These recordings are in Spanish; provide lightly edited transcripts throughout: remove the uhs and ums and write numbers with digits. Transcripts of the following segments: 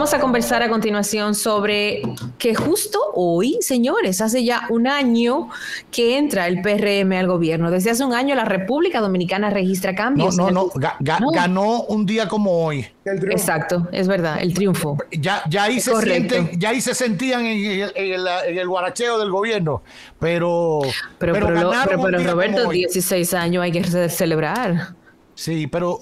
Vamos a conversar a continuación sobre que justo hoy, señores, hace ya un año que entra el PRM al gobierno. Desde hace un año la República Dominicana registra cambios. No. Ganó un día como hoy. Exacto, es verdad, el triunfo. Ya ahí se sentían en el guaracheo del gobierno, pero Roberto, 16 años hay que celebrar. Sí, pero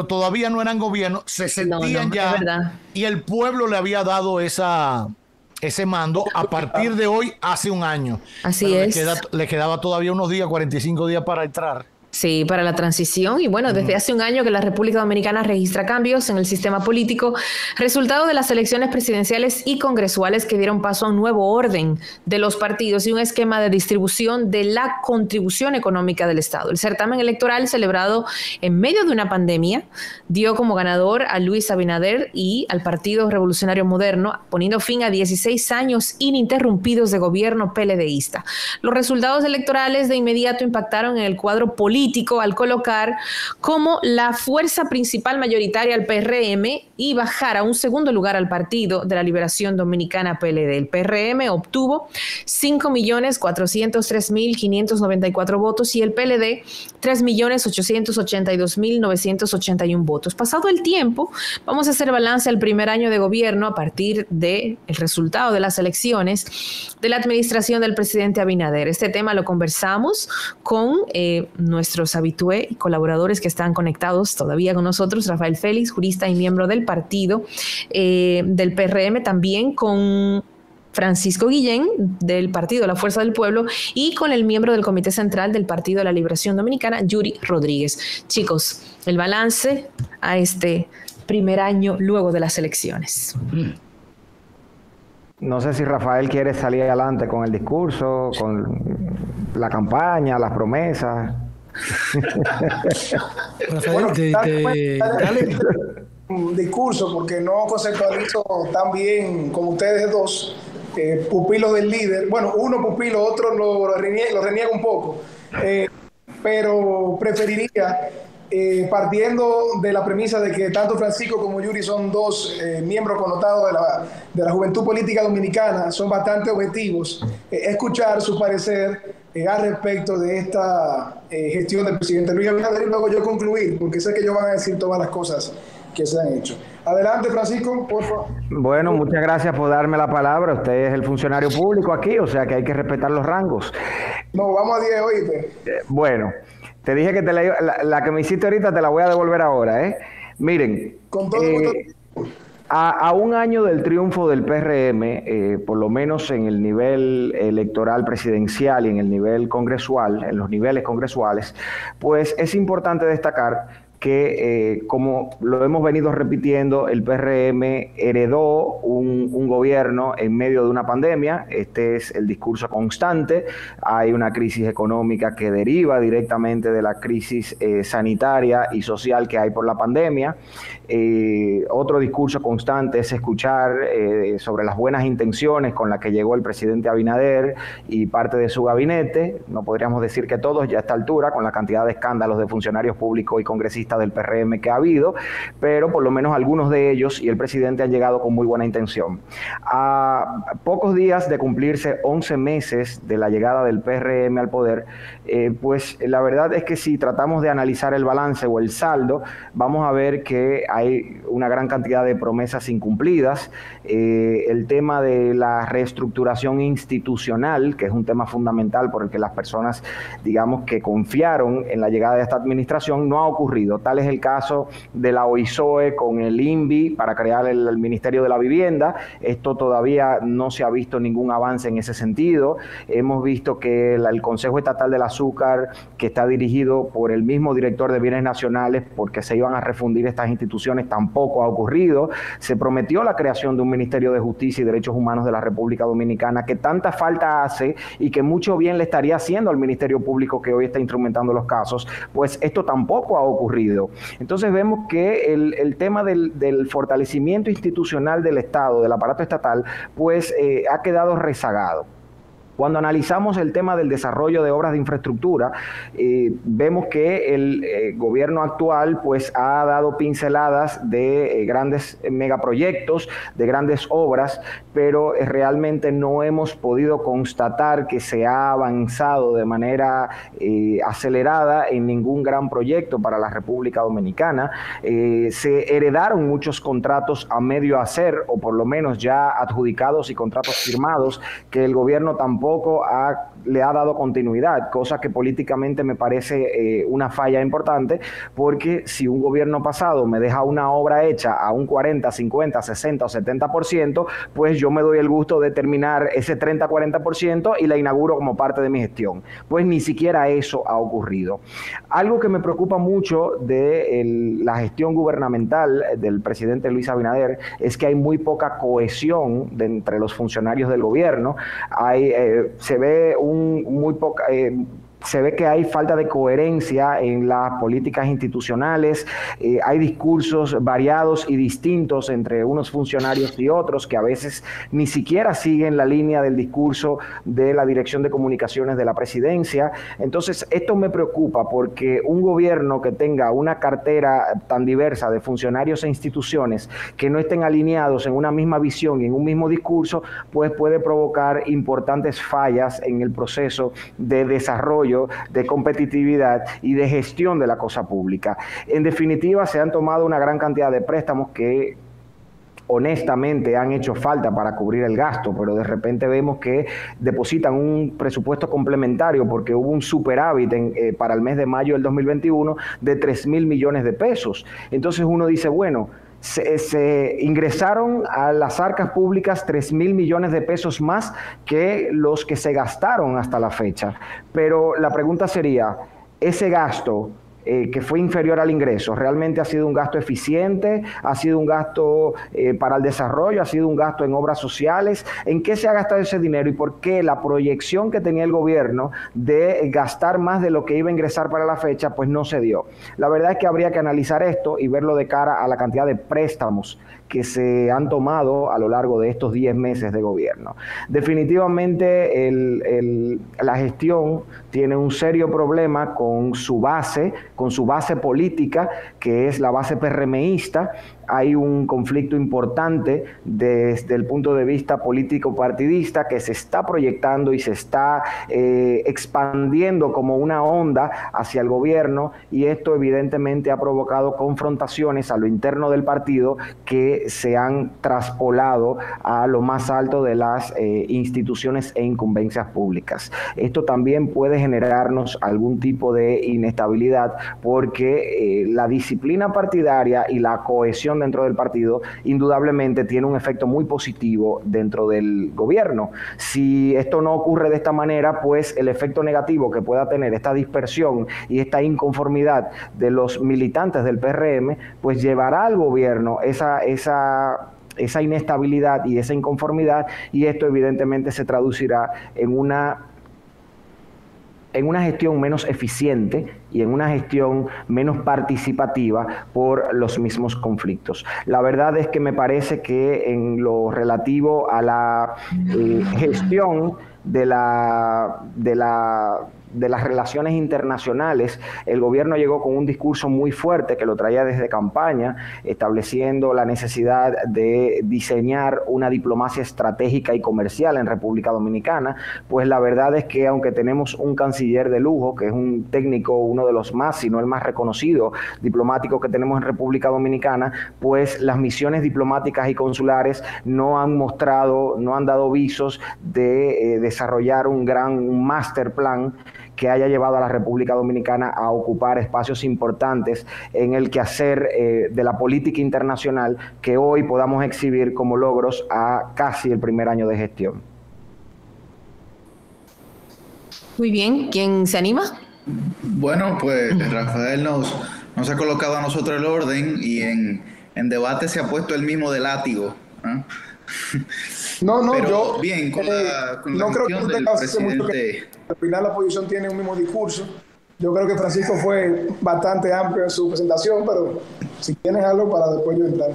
todavía no eran gobierno, se sentían ya, y el pueblo le había dado ese mando a partir de hoy, hace un año. Así es. Le quedaba todavía unos días, 45 días para entrar. Sí, para la transición. Y bueno, desde hace un año que la República Dominicana registra cambios en el sistema político, resultado de las elecciones presidenciales y congresuales que dieron paso a un nuevo orden de los partidos y un esquema de distribución de la contribución económica del Estado. El certamen electoral, celebrado en medio de una pandemia, dio como ganador a Luis Abinader y al Partido Revolucionario Moderno, poniendo fin a 16 años ininterrumpidos de gobierno PLDista. Los resultados electorales de inmediato impactaron en el cuadro político al colocar como la fuerza principal mayoritaria al PRM y bajar a un segundo lugar al Partido de la Liberación Dominicana PLD. El PRM obtuvo 5.403.594 votos y el PLD 3.882.981 votos. Pasado el tiempo, vamos a hacer balance al primer año de gobierno a partir del resultado de las elecciones de la administración del presidente Abinader. Este tema lo conversamos con nuestros habitués y colaboradores que están conectados todavía con nosotros, Rafael Félix, jurista y miembro del partido del PRM, también con Francisco Guillén, del Partido de la Fuerza del Pueblo, y con el miembro del Comité Central del Partido de la Liberación Dominicana, Yuri Rodríguez. Chicos, el balance a este primer año luego de las elecciones. No sé si Rafael quiere salir adelante con el discurso, con la campaña, las promesas. Rafael, dale un discurso, porque no conceptualizo tan bien como ustedes dos, pupilos del líder. Bueno, uno pupilo, otro lo reniega un poco, pero preferiría, partiendo de la premisa de que tanto Francisco como Yuri son dos miembros connotados de la juventud política dominicana, son bastante objetivos, escuchar su parecer al respecto de esta gestión del presidente Luis Abinader, y luego yo concluir, porque sé que ellos van a decir todas las cosas que se han hecho. Adelante, Francisco, por favor. Bueno, muchas gracias por darme la palabra. Usted es el funcionario público aquí, o sea que hay que respetar los rangos. No, vamos a 10, oíste. Bueno, te dije que la que me hiciste ahorita te la voy a devolver ahora, ¿eh? Miren, con todo a un año del triunfo del PRM, por lo menos en el nivel electoral presidencial y en el nivel congresual, en los niveles congresuales, pues es importante destacar que, como lo hemos venido repitiendo, el PRM heredó un gobierno en medio de una pandemia. Este es el discurso constante. Hay una crisis económica que deriva directamente de la crisis sanitaria y social que hay por la pandemia. Otro discurso constante es escuchar sobre las buenas intenciones con las que llegó el presidente Abinader y parte de su gabinete. No podríamos decir que todos ya a esta altura, con la cantidad de escándalos de funcionarios públicos y congresistas del PRM que ha habido, pero por lo menos algunos de ellos y el presidente han llegado con muy buena intención. A pocos días de cumplirse 11 meses de la llegada del PRM al poder, pues la verdad es que si tratamos de analizar el balance o el saldo, vamos a ver que hay una gran cantidad de promesas incumplidas. El tema de la reestructuración institucional, que es un tema fundamental por el que las personas, digamos, que confiaron en la llegada de esta administración, no ha ocurrido. Tal es el caso de la OISOE con el INVI para crear el Ministerio de la Vivienda. Esto todavía no se ha visto ningún avance en ese sentido. Hemos visto que el Consejo Estatal del Azúcar, que está dirigido por el mismo director de Bienes Nacionales, porque se iban a refundir estas instituciones, tampoco ha ocurrido. Se prometió la creación de un Ministerio de Justicia y Derechos Humanos de la República Dominicana, que tanta falta hace y que mucho bien le estaría haciendo al Ministerio Público que hoy está instrumentando los casos. Pues esto tampoco ha ocurrido. Entonces vemos que el tema del fortalecimiento institucional del Estado, del aparato estatal, pues ha quedado rezagado. Cuando analizamos el tema del desarrollo de obras de infraestructura, vemos que el gobierno actual pues ha dado pinceladas de grandes megaproyectos, de grandes obras, pero realmente no hemos podido constatar que se ha avanzado de manera acelerada en ningún gran proyecto para la República Dominicana. Se heredaron muchos contratos a medio hacer, o por lo menos ya adjudicados y contratos firmados, que el gobierno tampoco le ha dado continuidad, cosa que políticamente me parece una falla importante, porque si un gobierno pasado me deja una obra hecha a un 40, 50, 60 o 70%, pues yo me doy el gusto de terminar ese 30-40% y la inauguro como parte de mi gestión. Pues ni siquiera eso ha ocurrido. Algo que me preocupa mucho de la gestión gubernamental del presidente Luis Abinader es que hay muy poca cohesión entre los funcionarios del gobierno. Se ve que hay falta de coherencia en las políticas institucionales, hay discursos variados y distintos entre unos funcionarios y otros que a veces ni siquiera siguen la línea del discurso de la Dirección de Comunicaciones de la Presidencia. Entonces, esto me preocupa porque un gobierno que tenga una cartera tan diversa de funcionarios e instituciones que no estén alineados en una misma visión y en un mismo discurso, pues puede provocar importantes fallas en el proceso de desarrollo, de competitividad y de gestión de la cosa pública. En definitiva, se han tomado una gran cantidad de préstamos que honestamente han hecho falta para cubrir el gasto, pero de repente vemos que depositan un presupuesto complementario porque hubo un superávit para el mes de mayo del 2021 de 3.000 millones de pesos. Entonces uno dice, bueno, se ingresaron a las arcas públicas 3.000 millones de pesos más que los que se gastaron hasta la fecha. Pero la pregunta sería, ¿ese gasto que fue inferior al ingreso realmente ha sido un gasto eficiente? ¿Ha sido un gasto para el desarrollo? ¿Ha sido un gasto en obras sociales? ¿En qué se ha gastado ese dinero y por qué la proyección que tenía el gobierno de gastar más de lo que iba a ingresar para la fecha pues no se dio? La verdad es que habría que analizar esto y verlo de cara a la cantidad de préstamos que se han tomado a lo largo de estos 10 meses de gobierno. Definitivamente la gestión tiene un serio problema con su base política, que es la base PRMista. Hay un conflicto importante desde el punto de vista político-partidista que se está proyectando y se está expandiendo como una onda hacia el gobierno, y esto evidentemente ha provocado confrontaciones a lo interno del partido que se han traspolado a lo más alto de las instituciones e incumbencias públicas. Esto también puede generarnos algún tipo de inestabilidad porque la disciplina partidaria y la cohesión dentro del partido indudablemente tiene un efecto muy positivo dentro del gobierno. Si esto no ocurre de esta manera, pues el efecto negativo que pueda tener esta dispersión y esta inconformidad de los militantes del PRM, pues llevará al gobierno esa inestabilidad y esa inconformidad, y esto evidentemente se traducirá en una gestión menos eficiente y en una gestión menos participativa por los mismos conflictos. La verdad es que me parece que en lo relativo a la gestión de las relaciones internacionales, el gobierno llegó con un discurso muy fuerte que lo traía desde campaña, estableciendo la necesidad de diseñar una diplomacia estratégica y comercial en República Dominicana. Pues la verdad es que aunque tenemos un canciller de lujo, que es un técnico, uno de los más, si no el más reconocido diplomático que tenemos en República Dominicana, pues las misiones diplomáticas y consulares no han dado visos de desarrollar un master plan que haya llevado a la República Dominicana a ocupar espacios importantes en el quehacer de la política internacional que hoy podamos exhibir como logros a casi el primer año de gestión. Muy bien, ¿quién se anima? Bueno, pues Rafael nos ha colocado a nosotros el orden y en debate se ha puesto el mismo de látigo, ¿eh? Pero yo bien, con la no creo que tú tengas mucho que al final la oposición tiene un mismo discurso. Yo creo que Francisco fue bastante amplio en su presentación, pero si tienes algo para después yo entrar.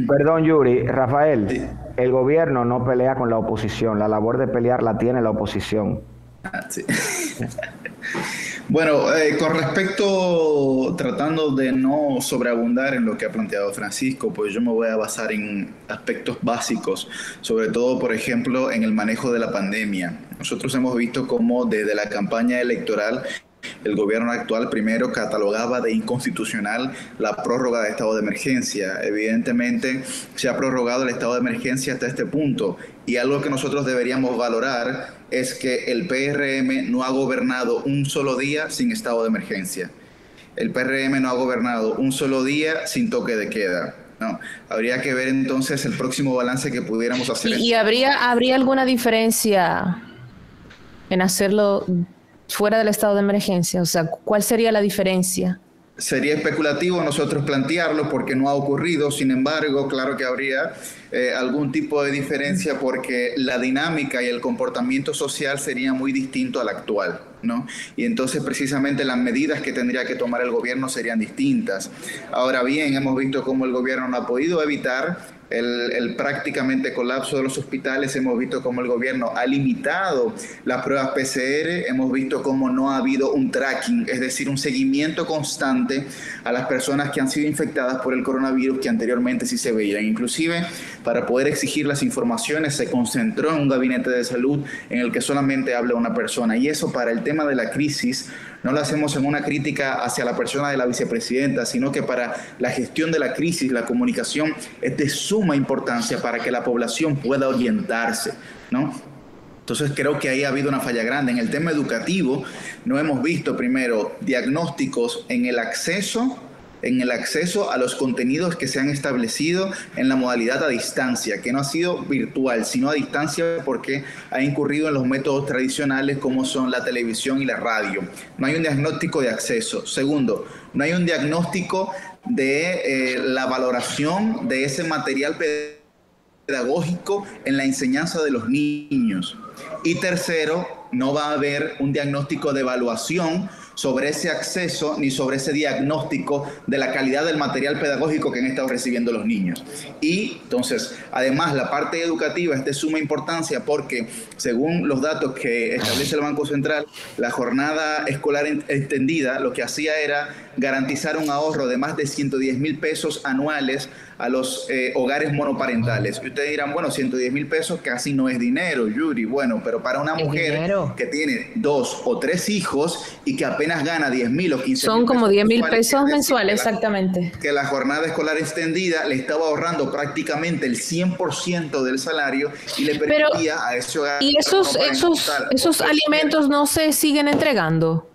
Perdón, Yuri, Rafael. el gobierno no pelea con la oposición, la labor de pelear la tiene la oposición. Sí. Bueno, con respecto, tratando de no sobreabundar en lo que ha planteado Francisco, pues yo me voy a basar en aspectos básicos, sobre todo, por ejemplo, en el manejo de la pandemia. Nosotros hemos visto cómo desde la campaña electoral el gobierno actual primero catalogaba de inconstitucional la prórroga de estado de emergencia. Evidentemente se ha prorrogado el estado de emergencia hasta este punto, y algo que nosotros deberíamos valorar es que el PRM no ha gobernado un solo día sin estado de emergencia. El PRM no ha gobernado un solo día sin toque de queda. No, habría que ver entonces el próximo balance que pudiéramos hacer. ¿Y habría alguna diferencia en hacerlo fuera del estado de emergencia? O sea, ¿cuál sería la diferencia? Sería especulativo nosotros plantearlo porque no ha ocurrido. Sin embargo, claro que habría algún tipo de diferencia porque la dinámica y el comportamiento social sería muy distinto al actual, ¿no? Y entonces precisamente las medidas que tendría que tomar el gobierno serían distintas. Ahora bien, hemos visto cómo el gobierno no ha podido evitar el prácticamente colapso de los hospitales. Hemos visto cómo el gobierno ha limitado las pruebas PCR, hemos visto cómo no ha habido un tracking, es decir, un seguimiento constante a las personas que han sido infectadas por el coronavirus que anteriormente sí se veían. Inclusive, para poder exigir las informaciones se concentró en un gabinete de salud en el que solamente habla una persona, y eso para el tema de la crisis no lo hacemos en una crítica hacia la persona de la vicepresidenta, sino que para la gestión de la crisis, la comunicación es de suma importancia para que la población pueda orientarse, ¿no? Entonces creo que ahí ha habido una falla grande. En el tema educativo no hemos visto primero diagnósticos en el acceso a los contenidos que se han establecido en la modalidad a distancia, que no ha sido virtual, sino a distancia porque ha incurrido en los métodos tradicionales como son la televisión y la radio. No hay un diagnóstico de acceso. Segundo, no hay un diagnóstico de la valoración de ese material pedagógico en la enseñanza de los niños. Y tercero, no va a haber un diagnóstico de evaluación sobre ese acceso ni sobre ese diagnóstico de la calidad del material pedagógico que han estado recibiendo los niños. Y entonces, además, la parte educativa es de suma importancia porque, según los datos que establece el Banco Central, la jornada escolar extendida lo que hacía era garantizar un ahorro de más de 110,000 pesos anuales a los hogares monoparentales. Y ustedes dirán, bueno, 110,000 pesos casi no es dinero, Yuri. Bueno, pero para una mujer que tiene 2 o 3 hijos y que apenas gana 10,000 o 15,000 son como 10,000 pesos mensuales, que exactamente. Que la jornada escolar extendida le estaba ahorrando prácticamente el 100% del salario y le permitía a ese hogar... ¿Y esos alimentos no se siguen entregando?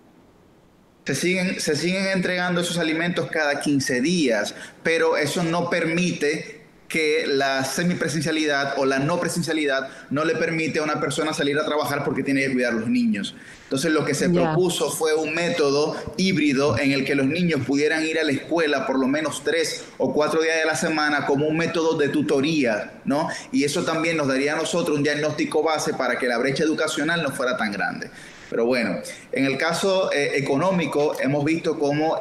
Se siguen entregando esos alimentos cada 15 días, pero eso no permite que la semipresencialidad o la no presencialidad no le permite a una persona salir a trabajar porque tiene que cuidar a los niños. Entonces lo que se propuso fue un método híbrido en el que los niños pudieran ir a la escuela por lo menos 3 o 4 días de la semana como un método de tutoría, ¿no? Y eso también nos daría a nosotros un diagnóstico base para que la brecha educacional no fuera tan grande. Pero bueno, en el caso económico hemos visto cómo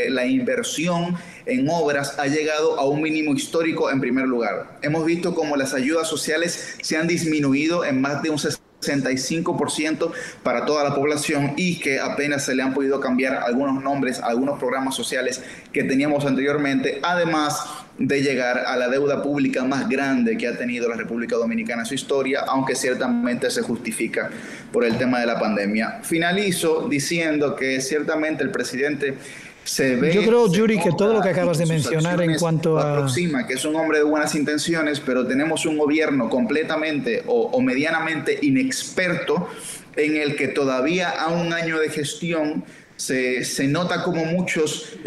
la inversión en obras ha llegado a un mínimo histórico en primer lugar. Hemos visto cómo las ayudas sociales se han disminuido en más de un 65% para toda la población y que apenas se le han podido cambiar algunos nombres a algunos programas sociales que teníamos anteriormente, además de llegar a la deuda pública más grande que ha tenido la República Dominicana en su historia, aunque ciertamente se justifica por el tema de la pandemia. Finalizo diciendo que ciertamente el presidente se ve... Yo creo, Yuri, que todo lo que acabas de mencionar en cuanto a... aproxima que es un hombre de buenas intenciones, pero tenemos un gobierno completamente o medianamente inexperto en el que todavía a un año de gestión se nota como muchos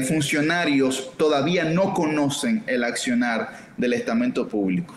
funcionarios todavía no conocen el accionar del estamento público.